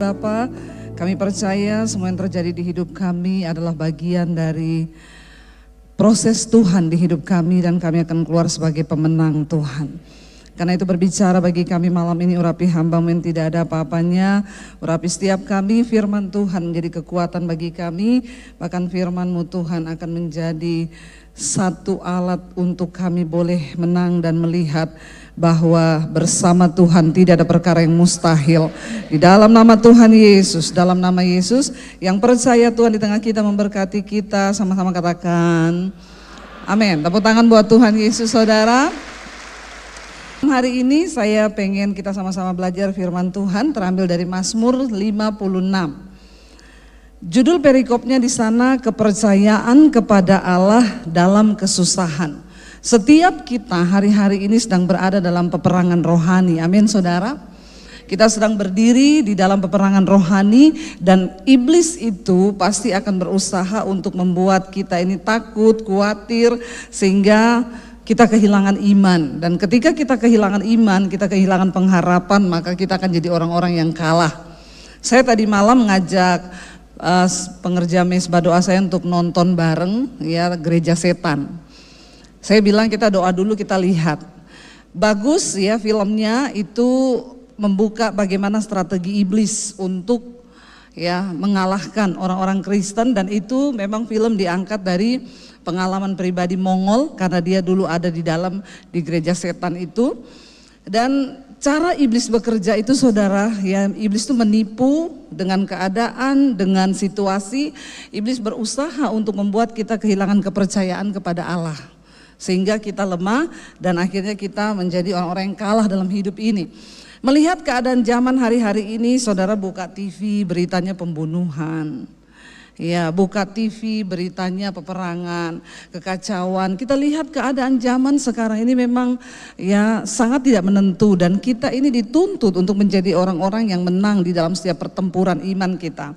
Bapa, kami percaya semua yang terjadi di hidup kami adalah bagian dari proses Tuhan di hidup kami dan kami akan keluar sebagai pemenang Tuhan. Karena itu berbicara bagi kami malam ini, urapi hamba-Mu yang tidak ada apa-apanya, urapi setiap kami, firman Tuhan menjadi kekuatan bagi kami, bahkan firman-Mu Tuhan akan menjadi satu alat untuk kami boleh menang dan melihat bahwa bersama Tuhan tidak ada perkara yang mustahil. Di dalam nama Tuhan Yesus, dalam nama Yesus, yang percaya Tuhan di tengah kita memberkati kita, sama-sama katakan amin. Tepuk tangan buat Tuhan Yesus, saudara. Hari ini saya pengen kita sama-sama belajar firman Tuhan terambil dari Mazmur 56. Judul perikopnya di sana, kepercayaan kepada Allah dalam kesusahan. Setiap kita hari-hari ini sedang berada dalam peperangan rohani, amin saudara. Kita sedang berdiri di dalam peperangan rohani dan iblis itu pasti akan berusaha untuk membuat kita ini takut, khawatir, sehingga kita kehilangan iman. Dan ketika kita kehilangan iman, kita kehilangan pengharapan, maka kita akan jadi orang-orang yang kalah. Saya tadi malam ngajak pengerja mesbah doa saya untuk nonton bareng ya Gereja Setan. Saya bilang kita doa dulu, kita lihat. Bagus ya filmnya, itu membuka bagaimana strategi iblis untuk ya mengalahkan orang-orang Kristen, dan itu memang film diangkat dari pengalaman pribadi Mongol karena dia dulu ada di Gereja Setan itu. Dan cara iblis bekerja itu saudara, ya iblis itu menipu dengan keadaan, dengan situasi. Iblis berusaha untuk membuat kita kehilangan kepercayaan kepada Allah, sehingga kita lemah dan akhirnya kita menjadi orang-orang yang kalah dalam hidup ini. Melihat keadaan zaman hari-hari ini, saudara buka TV beritanya pembunuhan. Ya, buka TV beritanya peperangan, kekacauan. Kita lihat keadaan zaman sekarang ini memang ya sangat tidak menentu, dan kita ini dituntut untuk menjadi orang-orang yang menang di dalam setiap pertempuran iman kita.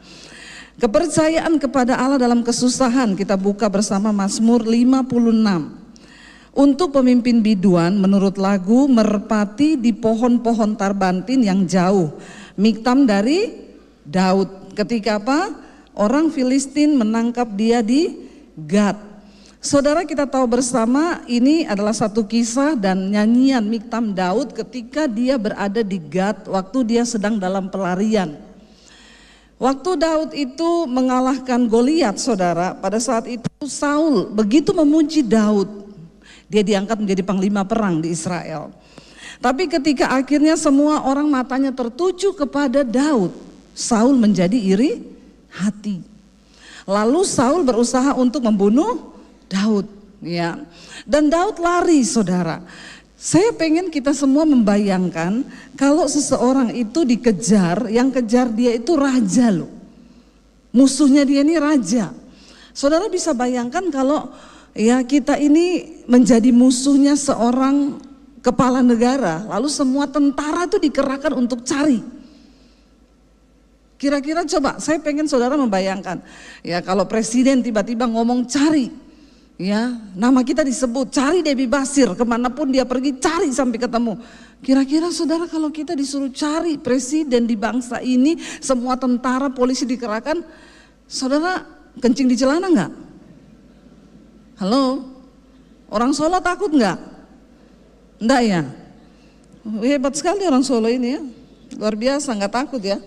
Kepercayaan kepada Allah dalam kesusahan, kita buka bersama Mazmur 56. Untuk pemimpin biduan menurut lagu merpati di pohon-pohon tarbantin yang jauh. Miktam dari Daud. Ketika apa? Orang Filistin menangkap dia di Gat. Saudara, kita tahu bersama ini adalah satu kisah dan nyanyian Miktam Daud ketika dia berada di Gat waktu dia sedang dalam pelarian. Waktu Daud itu mengalahkan Goliat, saudara, pada saat itu Saul begitu memuji Daud. Dia diangkat menjadi panglima perang di Israel. Tapi ketika akhirnya semua orang matanya tertuju kepada Daud, Saul menjadi iri hati. Lalu Saul berusaha untuk membunuh Daud, ya. Dan Daud lari, saudara. Saya pengen kita semua membayangkan kalau seseorang itu dikejar, yang kejar dia itu raja loh. Musuhnya dia ini raja. Saudara bisa bayangkan kalau ya kita ini menjadi musuhnya seorang kepala negara, lalu semua tentara itu dikerahkan untuk cari. Kira-kira coba saya pengen saudara membayangkan, ya kalau presiden tiba-tiba ngomong cari, ya nama kita disebut, cari Debbie Basir, kemanapun dia pergi cari sampai ketemu. Kira-kira saudara kalau kita disuruh cari presiden di bangsa ini, semua tentara polisi dikerahkan, saudara kencing di celana enggak? Halo, orang Solo takut enggak? Enggak ya? Hebat sekali orang Solo ini ya, luar biasa, enggak takut ya.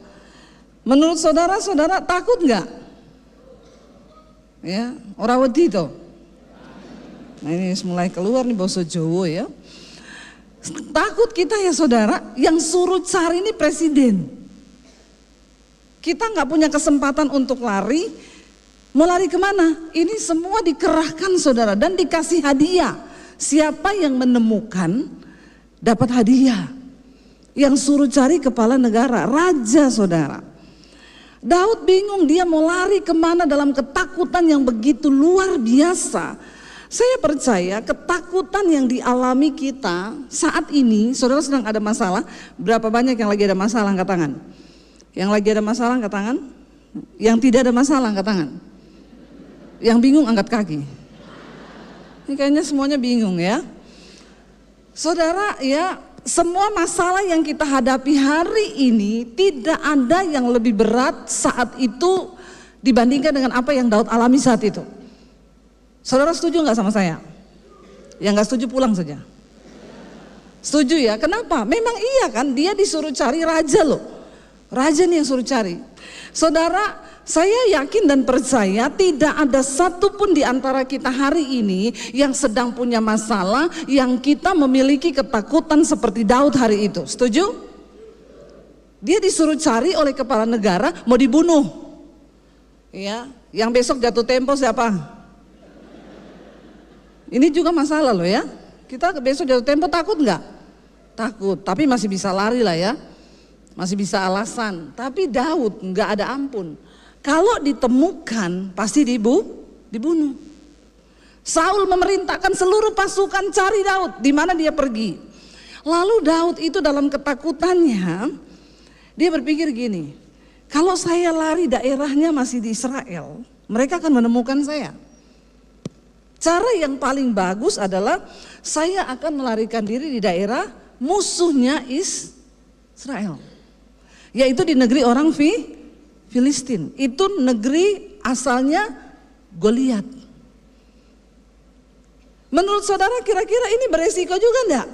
Menurut saudara, saudara takut enggak? Ya, orang wedi itu. Nah ini mulai keluar nih bahasa Jawa ya. Takut kita ya saudara, yang suruh cari ini presiden. Kita enggak punya kesempatan untuk lari. Mau lari kemana? Ini semua dikerahkan saudara dan dikasih hadiah. Siapa yang menemukan dapat hadiah. Yang suruh cari kepala negara, raja saudara. Daud bingung dia mau lari kemana dalam ketakutan yang begitu luar biasa. Saya percaya ketakutan yang dialami kita saat ini, saudara sedang ada masalah. Berapa banyak yang lagi ada masalah angkat tangan? Yang lagi ada masalah angkat tangan? Yang tidak ada masalah angkat tangan? Yang bingung angkat kaki. Ini kayaknya semuanya bingung ya. Saudara ya, semua masalah yang kita hadapi hari ini tidak ada yang lebih berat saat itu dibandingkan dengan apa yang Daud alami saat itu. Saudara setuju nggak sama saya? Yang nggak setuju pulang saja. Setuju ya? Kenapa? Memang iya kan, dia disuruh cari raja loh. Raja nih yang suruh cari. Saudara, saya yakin dan percaya tidak ada satupun di antara kita hari ini yang sedang punya masalah yang kita memiliki ketakutan seperti Daud hari itu. Setuju? Dia disuruh cari oleh kepala negara, mau dibunuh. Ya, yang besok jatuh tempo siapa? Ini juga masalah loh ya. Kita besok jatuh tempo takut nggak? Takut, tapi masih bisa lari lah ya. Masih bisa alasan. Tapi Daud nggak ada ampun. Kalau ditemukan pasti dibunuh. Saul memerintahkan seluruh pasukan cari Daud, di mana dia pergi. Lalu Daud itu dalam ketakutannya, dia berpikir gini, kalau saya lari daerahnya masih di Israel, mereka akan menemukan saya. Cara yang paling bagus adalah saya akan melarikan diri di daerah musuhnya Israel, yaitu di negeri orang Filistin. Itu negeri asalnya Goliat. Menurut saudara kira-kira ini beresiko juga enggak?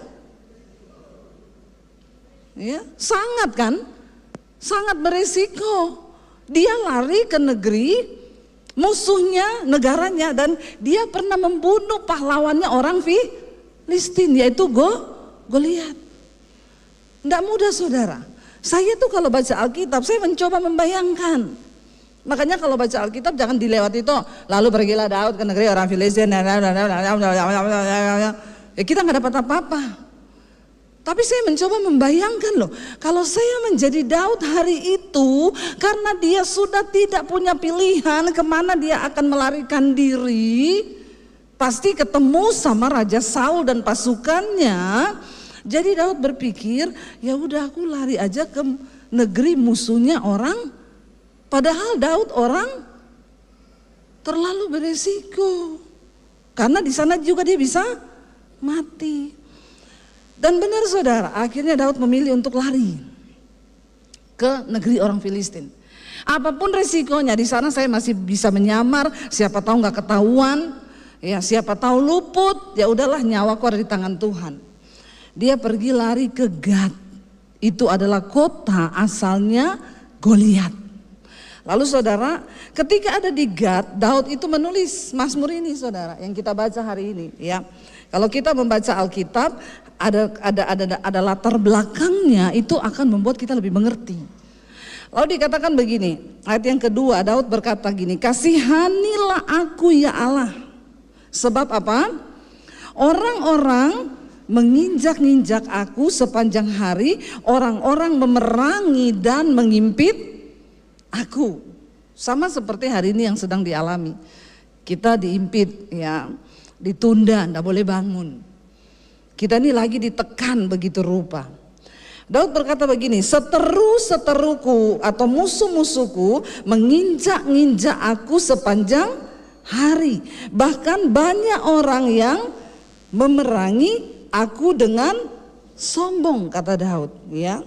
Ya, sangat kan? Sangat beresiko. Dia lari ke negeri musuhnya, negaranya, dan dia pernah membunuh pahlawannya orang Filistin, yaitu Goliat. Enggak mudah saudara. Saya tuh kalau baca Alkitab, saya mencoba membayangkan. Makanya kalau baca Alkitab jangan dilewati itu. Lalu pergilah Daud ke negeri orang Filistin. Ya kita nggak dapat apa-apa. Tapi saya mencoba membayangkan loh. Kalau saya menjadi Daud hari itu, karena dia sudah tidak punya pilihan kemana dia akan melarikan diri, pasti ketemu sama Raja Saul dan pasukannya. Jadi Daud berpikir, ya udah aku lari aja ke negeri musuhnya orang. Padahal Daud orang terlalu beresiko. Karena di sana juga dia bisa mati. Dan benar saudara, akhirnya Daud memilih untuk lari ke negeri orang Filistin. Apapun resikonya, di sana saya masih bisa menyamar, siapa tahu nggak ketahuan, ya siapa tahu luput, ya udahlah nyawaku ada di tangan Tuhan. Dia pergi lari ke Gad. Itu adalah kota asalnya Goliat. Lalu saudara, ketika ada di Gad, Daud itu menulis Mazmur ini saudara, yang kita baca hari ini ya. Kalau kita membaca Alkitab, ada latar belakangnya, itu akan membuat kita lebih mengerti. Lalu dikatakan begini, ayat yang kedua, Daud berkata gini, kasihanilah aku ya Allah. Sebab apa? Orang-orang menginjak-injak aku sepanjang hari, orang-orang memerangi dan mengimpit aku. Sama seperti hari ini yang sedang dialami. Kita diimpit ya, ditunda, tidak boleh bangun. Kita ini lagi ditekan begitu rupa. Daud berkata begini, seteru-seteruku atau musuh-musuhku menginjak-injak aku sepanjang hari. Bahkan banyak orang yang memerangi aku dengan sombong, kata Daud ya.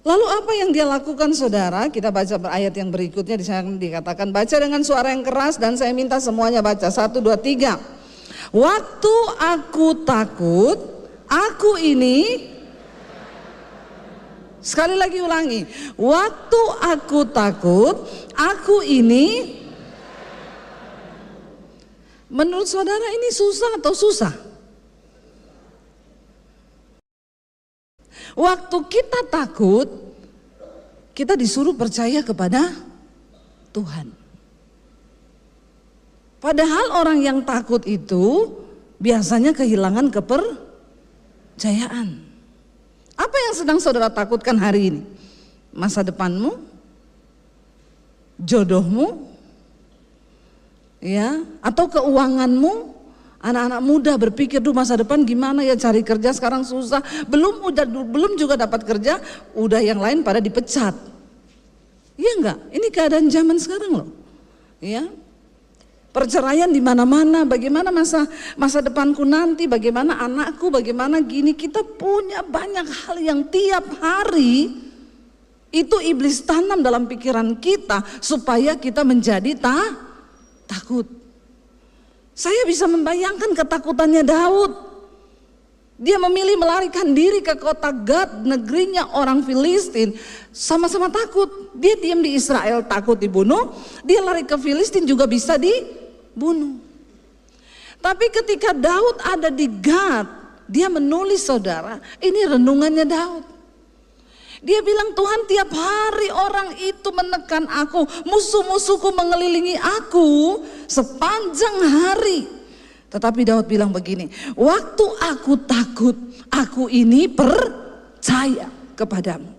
Lalu apa yang dia lakukan saudara? Kita baca ayat yang berikutnya, di sana dikatakan baca dengan suara yang keras dan saya minta semuanya baca. 1, 2, 3. Waktu aku takut, aku ini, sekali lagi ulangi. Waktu aku takut, aku ini. Menurut saudara ini susah atau susah? Waktu kita takut, kita disuruh percaya kepada Tuhan. Padahal orang yang takut itu biasanya kehilangan kepercayaan. Apa yang sedang saudara takutkan hari ini? Masa depanmu? Jodohmu? Ya, atau keuanganmu? Anak-anak muda berpikir, duh masa depan gimana ya, cari kerja sekarang susah. Belum juga dapat kerja, udah yang lain pada dipecat. Iya enggak? Ini keadaan zaman sekarang loh. Ya. Perceraian di mana-mana, bagaimana masa depanku nanti, bagaimana anakku, bagaimana gini. Kita punya banyak hal yang tiap hari itu iblis tanam dalam pikiran kita supaya kita menjadi takut. Saya bisa membayangkan ketakutannya Daud. Dia memilih melarikan diri ke kota Gad, negerinya orang Filistin. Sama-sama takut. Dia diam di Israel takut dibunuh, dia lari ke Filistin juga bisa dibunuh. Tapi ketika Daud ada di Gad, dia menulis, saudara, ini renungannya Daud. Dia bilang, Tuhan, tiap hari orang itu menekan aku, musuh-musuhku mengelilingi aku sepanjang hari. Tetapi Daud bilang begini, waktu aku takut, aku ini percaya kepadamu.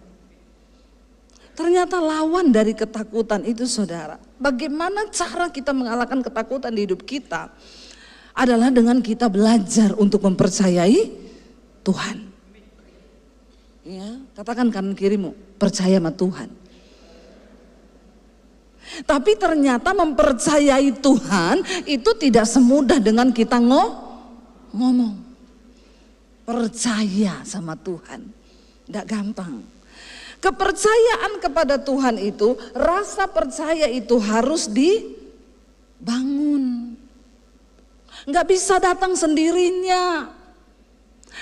Ternyata lawan dari ketakutan itu, saudara, bagaimana cara kita mengalahkan ketakutan di hidup kita adalah dengan kita belajar untuk mempercayai Tuhan. Ya, katakan kanan kirimu, percaya sama Tuhan. Tapi ternyata mempercayai Tuhan itu tidak semudah dengan kita ngomong. Percaya sama Tuhan, tidak gampang. Kepercayaan kepada Tuhan itu, rasa percaya itu harus dibangun. Nggak bisa datang sendirinya.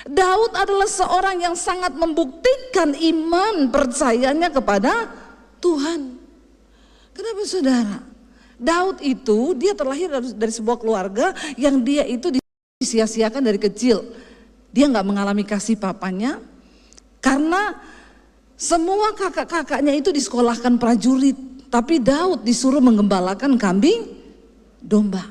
Daud adalah seorang yang sangat membuktikan iman percayanya kepada Tuhan. Kenapa, saudara? Daud itu dia terlahir dari sebuah keluarga yang dia itu disia-siakan dari kecil. Dia nggak mengalami kasih papanya karena semua kakak-kakaknya itu disekolahkan prajurit, tapi Daud disuruh menggembalakan kambing domba.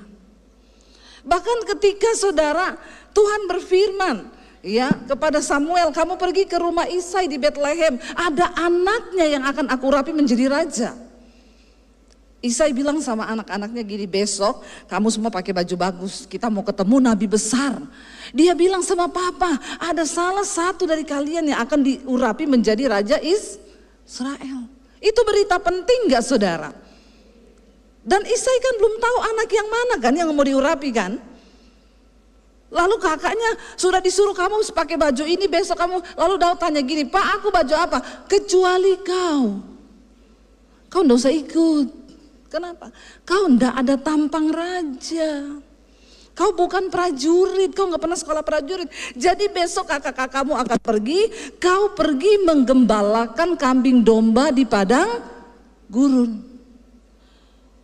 Bahkan ketika, saudara, Tuhan berfirman ya kepada Samuel, kamu pergi ke rumah Isai di Bethlehem, ada anaknya yang akan aku rapi menjadi raja. Isai bilang sama anak-anaknya gini, besok kamu semua pakai baju bagus, kita mau ketemu nabi besar. Dia bilang sama papa, ada salah satu dari kalian yang akan diurapi menjadi raja Israel. Itu berita penting gak, saudara? Dan Isai kan belum tahu anak yang mana kan yang mau diurapi kan. Lalu kakaknya sudah disuruh, kamu pakai baju ini besok kamu. Lalu Daud tanya gini, Pak, aku baju apa? Kecuali kau enggak usah ikut. Kenapa? Kau enggak ada tampang raja. Kau bukan prajurit, kau enggak pernah sekolah prajurit. Jadi besok kakak-kakakmu akan pergi, kau pergi menggembalakan kambing domba di padang gurun.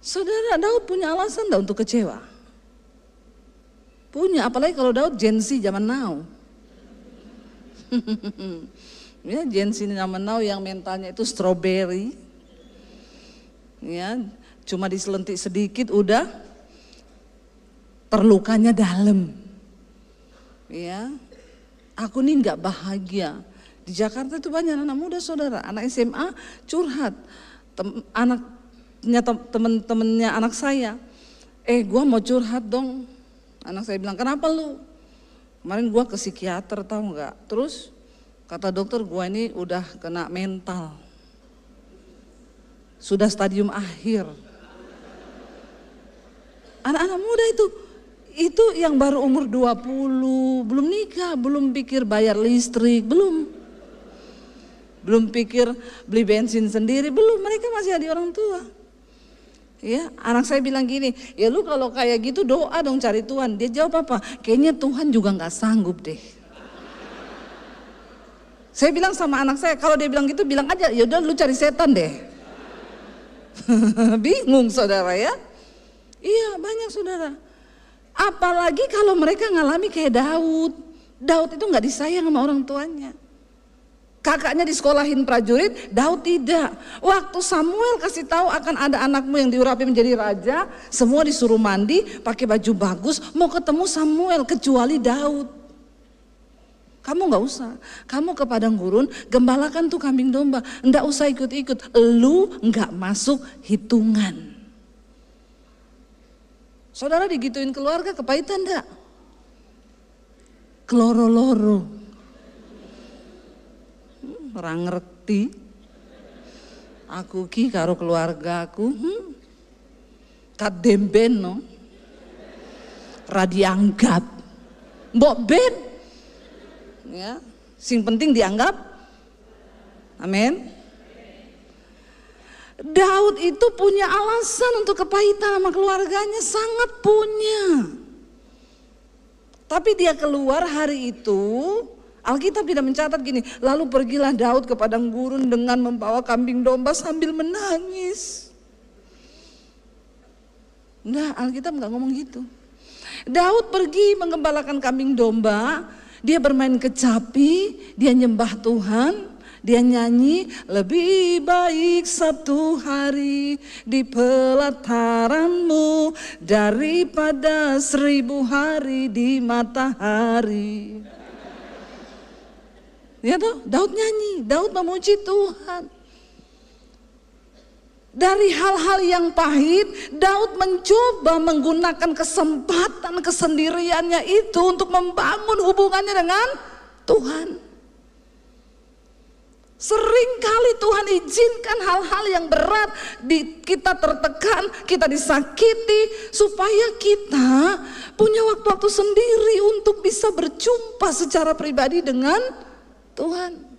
Saudara, Daud punya alasan enggak untuk kecewa? Punya, apalagi kalau Daud Gen Z zaman now. Ya, Gen Z zaman now yang mentalnya itu strawberry. Ya, cuma diselentik sedikit udah terlukanya dalam. Ya, aku nih nggak bahagia. Di Jakarta itu banyak anak muda, saudara, anak SMA curhat, anaknya temen-temennya anak saya, gua mau curhat dong. Anak saya bilang, kenapa lu? Kemarin gua ke psikiater, tahu nggak? Terus kata dokter, gua ini udah kena mental, sudah stadium akhir. Anak-anak muda itu yang baru umur 20, belum nikah, belum pikir bayar listrik, belum pikir beli bensin sendiri, belum, mereka masih ada orang tua. Ya, anak saya bilang gini, ya lu kalau kayak gitu doa dong cari Tuhan. Dia jawab apa? Kayaknya Tuhan juga nggak sanggup deh. Saya bilang sama anak saya, kalau dia bilang gitu bilang aja, ya udah lu cari setan deh. Bingung, saudara, ya. Iya, banyak, saudara. Apalagi kalau mereka ngalami kayak Daud. Daud itu nggak disayang sama orang tuanya. Kakaknya disekolahin prajurit, Daud tidak. Waktu Samuel kasih tahu akan ada anakmu yang diurapi menjadi raja, semua disuruh mandi, pakai baju bagus, mau ketemu Samuel, kecuali Daud. Kamu nggak usah, kamu ke padang gurun, gembalakan tuh kambing domba, nggak usah ikut-ikut, lu nggak masuk hitungan. Saudara digituin keluarga, kepahitan enggak? Keloro-loro. Orang ngerti. Aku ki karo keluarga aku. Kademben no. radianggap. Mbok ben. Ya, sing penting dianggap. Amin. Daud itu punya alasan untuk kepahitan sama keluarganya, sangat punya. Tapi dia keluar hari itu, Alkitab tidak mencatat gini, lalu pergilah Daud ke padang gurun dengan membawa kambing domba sambil menangis. Enggak, Alkitab enggak ngomong gitu. Daud pergi menggembalakan kambing domba, dia bermain kecapi, dia nyembah Tuhan. Dia nyanyi, lebih baik 1 hari di pelataranmu daripada 1000 hari di matahari. Ya tuh, Daud nyanyi, Daud memuji Tuhan. Dari hal-hal yang pahit, Daud mencoba menggunakan kesempatan kesendiriannya itu untuk membangun hubungannya dengan Tuhan. Seringkali Tuhan izinkan hal-hal yang berat, kita tertekan, kita disakiti, supaya kita punya waktu-waktu sendiri untuk bisa berjumpa secara pribadi dengan Tuhan.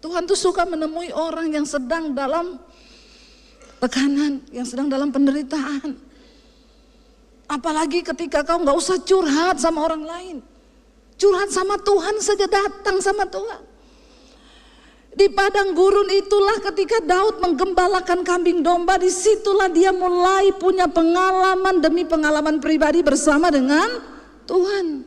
Tuhan tuh suka menemui orang yang sedang dalam tekanan, yang sedang dalam penderitaan. Apalagi ketika kau gak usah curhat sama orang lain, curhat sama Tuhan saja, datang sama Tuhan. Di padang gurun itulah ketika Daud menggembalakan kambing domba, disitulah dia mulai punya pengalaman demi pengalaman pribadi bersama dengan Tuhan.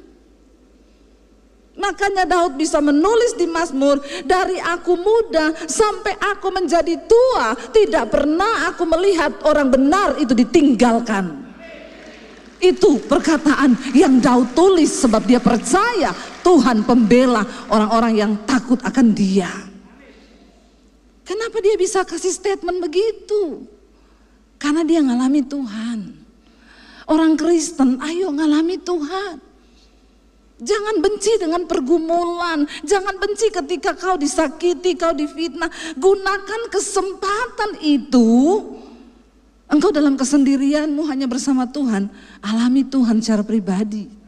Makanya Daud bisa menulis di Mazmur, dari aku muda sampai aku menjadi tua, tidak pernah aku melihat orang benar itu ditinggalkan. Itu perkataan yang Daud tulis sebab dia percaya Tuhan pembela orang-orang yang takut akan dia. Kenapa dia bisa kasih statement begitu? Karena dia ngalami Tuhan. Orang Kristen, ayo ngalami Tuhan. Jangan benci dengan pergumulan. Jangan benci ketika kau disakiti, kau difitnah. Gunakan kesempatan itu. Engkau dalam kesendirianmu hanya bersama Tuhan. Alami Tuhan secara pribadi.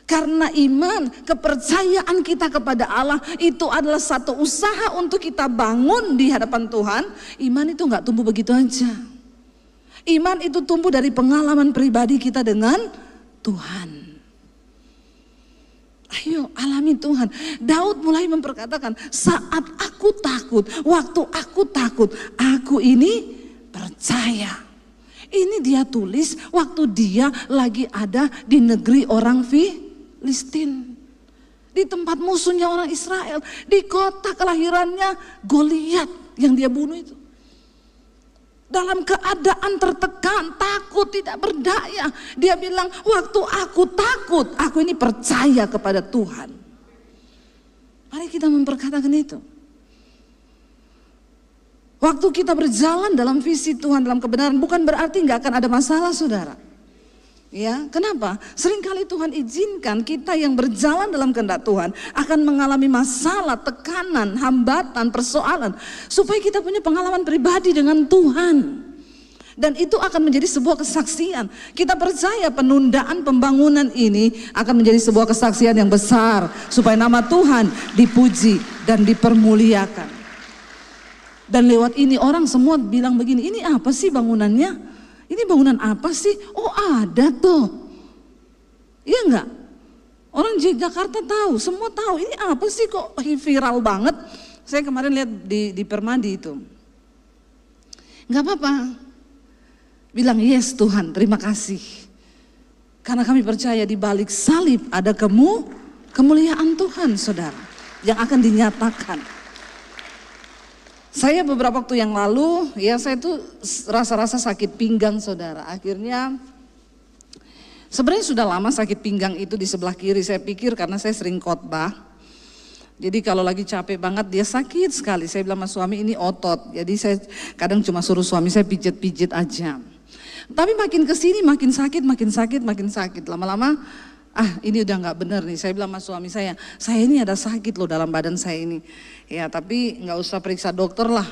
Karena iman, kepercayaan kita kepada Allah itu adalah satu usaha untuk kita bangun di hadapan Tuhan. Iman itu gak tumbuh begitu aja. Iman itu tumbuh dari pengalaman pribadi kita dengan Tuhan. Ayo alami Tuhan. Daud mulai memperkatakan, saat aku takut, waktu aku takut, aku ini percaya. Ini dia tulis waktu dia lagi ada di negeri orang Filistin, di tempat musuhnya orang Israel, di kota kelahirannya Goliat yang dia bunuh itu. Dalam keadaan tertekan, takut, tidak berdaya, dia bilang, waktu aku takut, aku ini percaya kepada Tuhan. Mari kita memperkatakan itu. Waktu kita berjalan dalam visi Tuhan, dalam kebenaran, bukan berarti nggak akan ada masalah, saudara. Ya, kenapa? Seringkali Tuhan izinkan kita yang berjalan dalam kehendak Tuhan akan mengalami masalah, tekanan, hambatan, persoalan, supaya kita punya pengalaman pribadi dengan Tuhan. Dan itu akan menjadi sebuah kesaksian. Kita percaya penundaan pembangunan ini akan menjadi sebuah kesaksian yang besar, supaya nama Tuhan dipuji dan dipermuliakan. Dan lewat ini orang semua bilang begini, ini apa sih bangunannya? Ini bangunan apa sih? Oh ada tuh. Iya enggak? Orang Jakarta tahu, semua tahu. Ini apa sih kok viral banget? Saya kemarin lihat di Permadi itu. Enggak apa-apa. Bilang yes Tuhan, terima kasih. Karena kami percaya di balik salib ada kemuliaan Tuhan, saudara, yang akan dinyatakan. Saya beberapa waktu yang lalu, ya saya tuh rasa-rasa sakit pinggang, saudara. Akhirnya, sebenarnya sudah lama sakit pinggang itu di sebelah kiri. Saya pikir karena saya sering khotbah. Jadi kalau lagi capek banget dia sakit sekali. Saya bilang sama suami ini otot. Jadi saya kadang cuma suruh suami saya pijit-pijit aja. Tapi makin kesini makin sakit. Lama-lama, ini udah nggak bener nih. Saya bilang sama suami saya ini ada sakit loh dalam badan saya ini. Ya tapi nggak usah periksa dokter lah.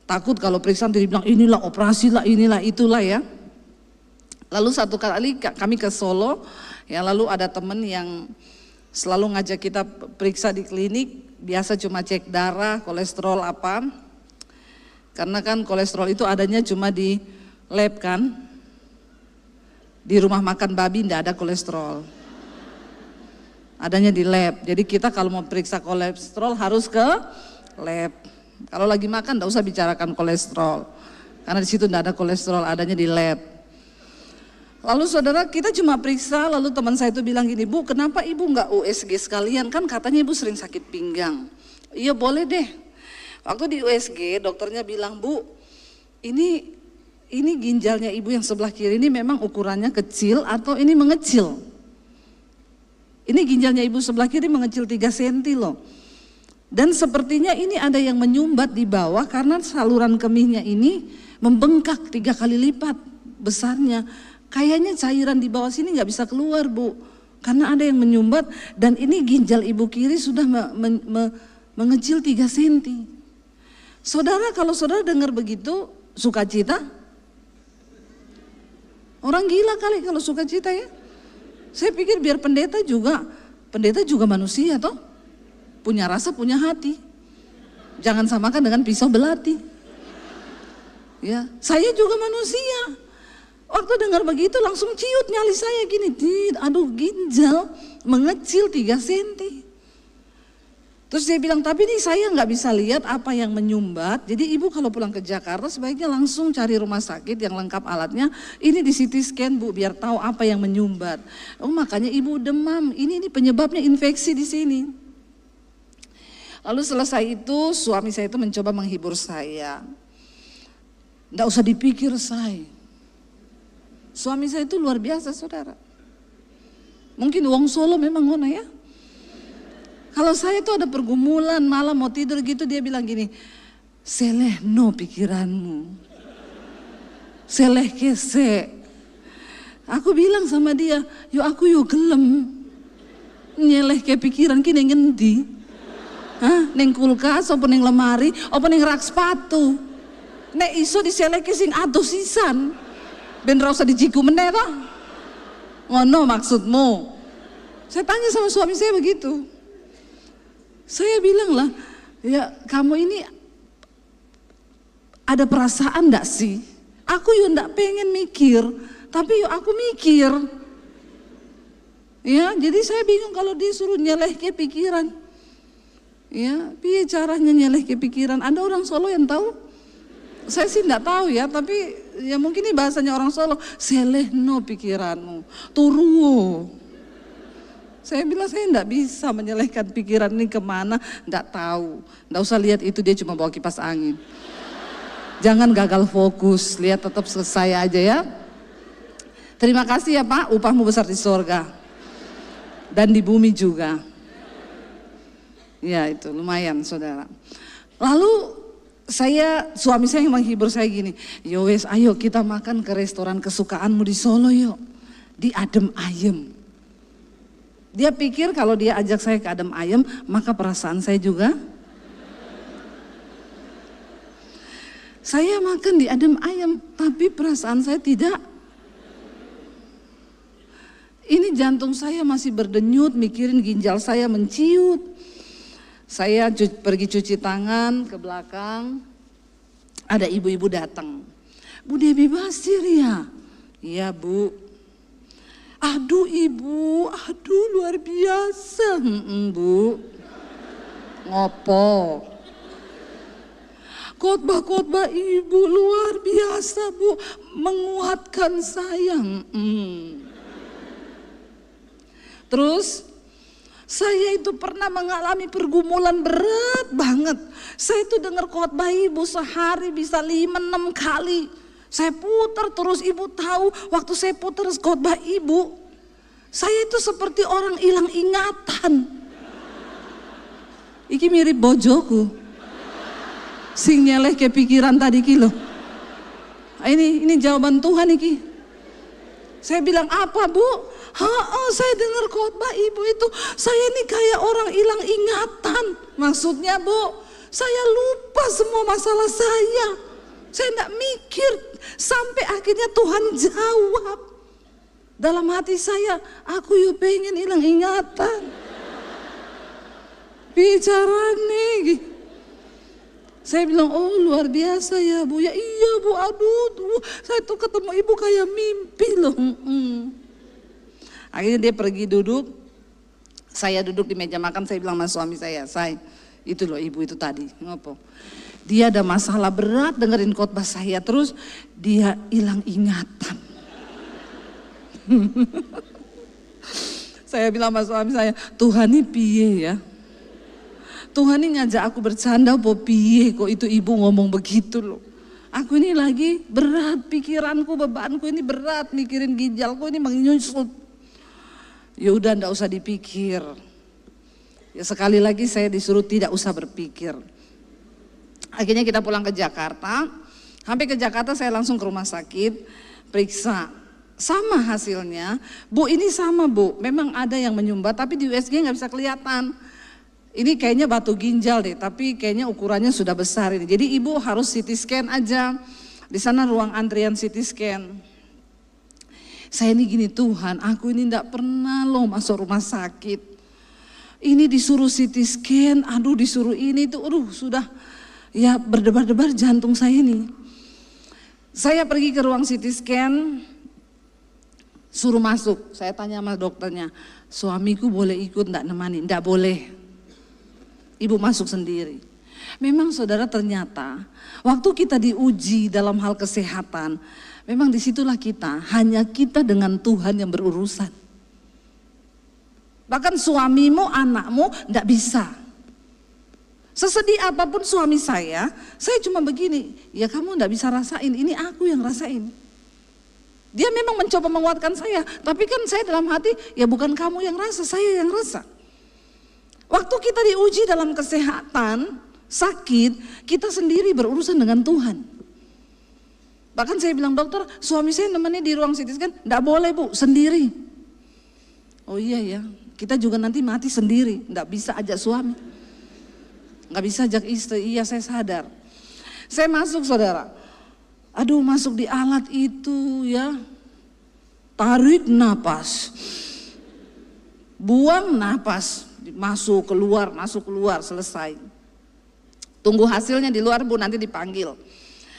Takut kalau periksa nanti dibilang inilah operasi lah, inilah itulah ya. Lalu satu kali kami ke Solo, ya lalu ada teman yang selalu ngajak kita periksa di klinik, biasa cuma cek darah, kolesterol apa. Karena kan kolesterol itu adanya cuma di lab kan. Di rumah makan babi enggak ada kolesterol. Adanya di lab. Jadi kita kalau mau periksa kolesterol harus ke lab. Kalau lagi makan enggak usah bicarakan kolesterol. Karena di situ enggak ada kolesterol, adanya di lab. Lalu saudara, kita cuma periksa, lalu teman saya itu bilang gini, Bu, kenapa ibu nggak USG sekalian? Kan katanya ibu sering sakit pinggang. Iya boleh deh. Waktu di USG, dokternya bilang, Bu, ini ginjalnya ibu yang sebelah kiri ini memang ukurannya kecil atau ini mengecil? Ini ginjalnya ibu sebelah kiri mengecil 3 cm loh. Dan sepertinya ini ada yang menyumbat di bawah karena saluran kemihnya ini membengkak 3 kali lipat besarnya. Kayaknya cairan di bawah sini nggak bisa keluar, Bu, karena ada yang menyumbat dan ini ginjal ibu kiri sudah mengecil 3 cm. Saudara, kalau saudara dengar begitu, sukacita? Orang gila kali kalau sukacita ya. Saya pikir biar pendeta juga manusia toh, punya rasa, punya hati. Jangan samakan dengan pisau belati. Ya, saya juga manusia. Waktu dengar begitu langsung ciut nyali saya gini, aduh ginjal mengecil 3 cm. Terus dia bilang, tapi ini saya nggak bisa lihat apa yang menyumbat. Jadi ibu kalau pulang ke Jakarta sebaiknya langsung cari rumah sakit yang lengkap alatnya. Ini di CT scan, Bu, biar tahu apa yang menyumbat. Oh makanya ibu demam, ini penyebabnya infeksi di sini. Lalu selesai itu suami saya itu mencoba menghibur saya. Nggak usah dipikir say. Suami saya itu luar biasa saudara. Mungkin wong Solo memang ngono ya. Kalau saya itu ada pergumulan malam mau tidur gitu, dia bilang gini, selehno pikiranmu, seleh kese. Aku bilang sama dia, yo aku yo gelem nyeleh ke pikiran kini ngendi? Hah? Neng kulkas, apa neng lemari, apa neng rak sepatu? Nek iso diseleh ke sing adoh sisan. Ben ra usah dijiku meneh toh. Ngono maksudmu? Saya tanya sama suami saya begitu. Saya bilang lah, ya kamu ini ada perasaan enggak sih? Aku yo enggak pengen mikir, tapi yo aku mikir. Ya, jadi saya bingung kalau disuruh nyeleh ke pikiran. Ya, piye caranya nyeleh ke pikiran? Ada orang Solo yang tahu? Saya sih enggak tahu ya, tapi ya mungkin ini bahasanya orang Solo, selehno pikiranmu, turuo. Saya bilang saya enggak bisa menyelehkan pikiran ini kemana, enggak tahu. Enggak usah lihat itu, dia cuma bawa kipas angin. Jangan gagal fokus, lihat tetap selesai aja ya. Terima kasih ya Pak, upahmu besar di surga. Dan di bumi juga. Ya itu lumayan saudara. Lalu suami saya yang menghibur saya gini, yo wes ayo kita makan ke restoran kesukaanmu di Solo yuk, di Adem Ayem. Dia pikir kalau dia ajak saya ke Adem Ayem, maka perasaan saya juga. Saya makan di Adem Ayem, tapi perasaan saya tidak. Ini jantung saya masih berdenyut, mikirin ginjal saya menciut. Saya pergi cuci tangan ke belakang, ada ibu-ibu datang. Bu Debbie Basir ya? Iya Bu. Aduh ibu, aduh luar biasa. Bu, ngopo? Khotbah-khotbah ibu luar biasa Bu, menguatkan saya. Terus saya itu pernah mengalami pergumulan berat banget. Saya itu dengar khotbah ibu sehari bisa 5-6 kali. Saya putar terus, ibu tahu waktu saya putar khotbah ibu, saya itu seperti orang hilang ingatan. Iki mirip bojoku. Sing nyeleh ke pikiran tadi kilo. Ini jawaban Tuhan iki. Saya bilang apa Bu? Saya dengar khotbah ibu itu, saya ini kayak orang hilang ingatan. Maksudnya Bu, saya lupa semua masalah saya. Saya enggak mikir sampai akhirnya Tuhan jawab. Dalam hati saya, aku yuk pengen hilang ingatan. Bicara nih. Saya bilang, oh luar biasa ya Bu. Ya iya Bu, aduh saya tuh ketemu Ibu kayak mimpi loh. Akhirnya dia pergi duduk, saya duduk di meja makan, saya bilang sama suami saya, itu loh Ibu itu tadi, ngopo. Dia ada masalah berat dengerin khotbah saya, terus dia hilang ingatan. Saya bilang sama suami saya, Tuhan ini piye ya? Tuhan ini ngajak aku bercanda po piye kok itu Ibu ngomong begitu loh. Aku ini lagi berat pikiranku, bebanku ini berat, mikirin ginjalku ini menyusut. Ya udah ndak usah dipikir. Ya sekali lagi saya disuruh tidak usah berpikir. Akhirnya kita pulang ke Jakarta. Sampai ke Jakarta saya langsung ke rumah sakit, periksa. Sama hasilnya, Bu ini sama Bu, memang ada yang menyumbat tapi di USG nggak bisa kelihatan. Ini kayaknya batu ginjal deh, tapi kayaknya ukurannya sudah besar ini. Jadi Ibu harus CT scan aja, di sana ruang antrian CT scan. Saya ini gini, Tuhan aku ini nggak pernah loh masuk rumah sakit. Ini disuruh CT scan, aduh disuruh ini tuh, aduh sudah ya berdebar-debar jantung saya ini. Saya pergi ke ruang CT scan, suruh masuk, saya tanya sama dokternya, suamiku boleh ikut enggak nemani? Enggak boleh, Ibu masuk sendiri. Memang saudara ternyata waktu kita diuji dalam hal kesehatan, memang disitulah kita, hanya kita dengan Tuhan yang berurusan. Bahkan suamimu, anakmu enggak bisa. Sesedih apapun suami saya cuma begini, ya kamu enggak bisa rasain, ini aku yang rasain. Dia memang mencoba menguatkan saya, tapi kan saya dalam hati, ya bukan kamu yang rasa, saya yang rasa. Waktu kita diuji dalam kesehatan, sakit, kita sendiri berurusan dengan Tuhan. Bahkan saya bilang, dokter, suami saya nemenin di ruang CT scan, enggak boleh Bu, sendiri. Oh iya ya, kita juga nanti mati sendiri, enggak bisa ajak suami. Enggak bisa ajak istri, iya saya sadar. Saya masuk saudara. Aduh masuk di alat itu ya, tarik napas, buang napas, masuk keluar, selesai. Tunggu hasilnya di luar Bu, nanti dipanggil.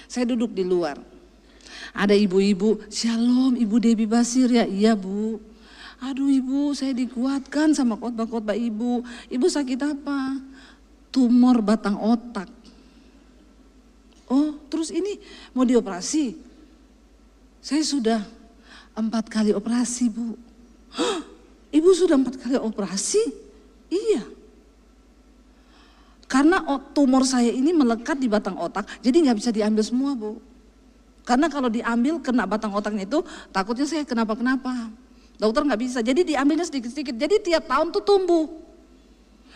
Saya duduk di luar, ada ibu-ibu, Shalom Ibu Debbie Basir ya, iya Bu. Aduh Ibu saya dikuatkan sama khotbah-khotbah Ibu. Ibu sakit apa? Tumor batang otak. Oh terus ini mau dioperasi? Saya sudah 4 kali operasi Bu. Hah, Ibu sudah 4 kali operasi? Iya. Karena tumor saya ini melekat di batang otak, jadi nggak bisa diambil semua Bu. Karena kalau diambil kena batang otaknya itu takutnya saya kenapa-kenapa. Dokter nggak bisa, jadi diambilnya sedikit-sedikit. Jadi tiap tahun tuh tumbuh.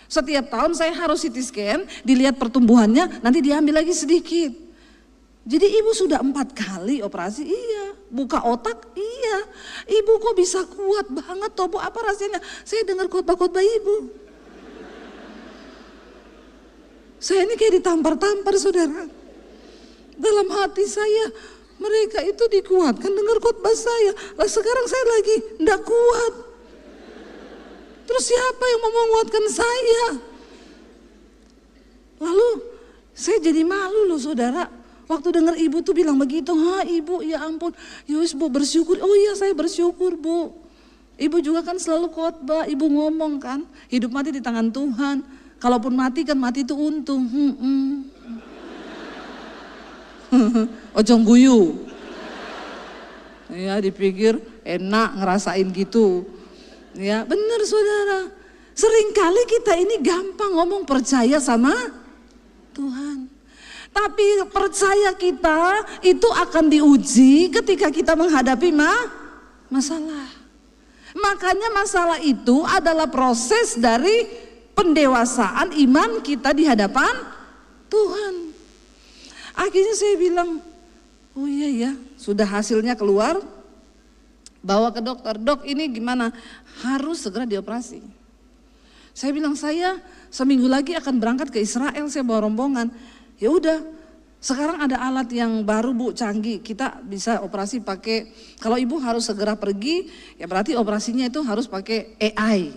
Setiap tahun saya harus CT scan, dilihat pertumbuhannya, nanti diambil lagi sedikit. Jadi Ibu sudah 4 kali operasi, iya. Buka otak, iya. Ibu kok bisa kuat banget toh Bu, apa rahasianya? Saya dengar khotbah-khotbah Ibu. Saya ini kayak ditampar-tampar saudara. Dalam hati saya, mereka itu dikuatkan dengar khotbah saya. Lah sekarang saya lagi enggak kuat. Terus siapa yang mau menguatkan saya? Lalu saya jadi malu loh saudara. Waktu dengar Ibu tuh bilang begitu, Ibu ya ampun, yus Bu bersyukur. Oh iya saya bersyukur Bu. Ibu juga kan selalu khotbah, Ibu ngomong kan, hidup mati di tangan Tuhan. Kalaupun mati kan mati itu untung. Ojong guyu. Ya dipikir enak ngerasain gitu. Ya benar saudara. Seringkali kita ini gampang ngomong percaya sama Tuhan. Tapi percaya kita itu akan diuji ketika kita menghadapi masalah. Makanya masalah itu adalah proses dari pendewasaan iman kita di hadapan Tuhan. Akhirnya saya bilang, oh iya ya, sudah hasilnya keluar, bawa ke dokter. Dok ini gimana? Harus segera dioperasi. Saya bilang saya seminggu lagi akan berangkat ke Israel, saya bawa rombongan. Ya udah, Sekarang ada alat yang baru Bu, canggih, kita bisa operasi pakai, kalau ibu harus segera pergi, ya berarti operasinya itu harus pakai AI.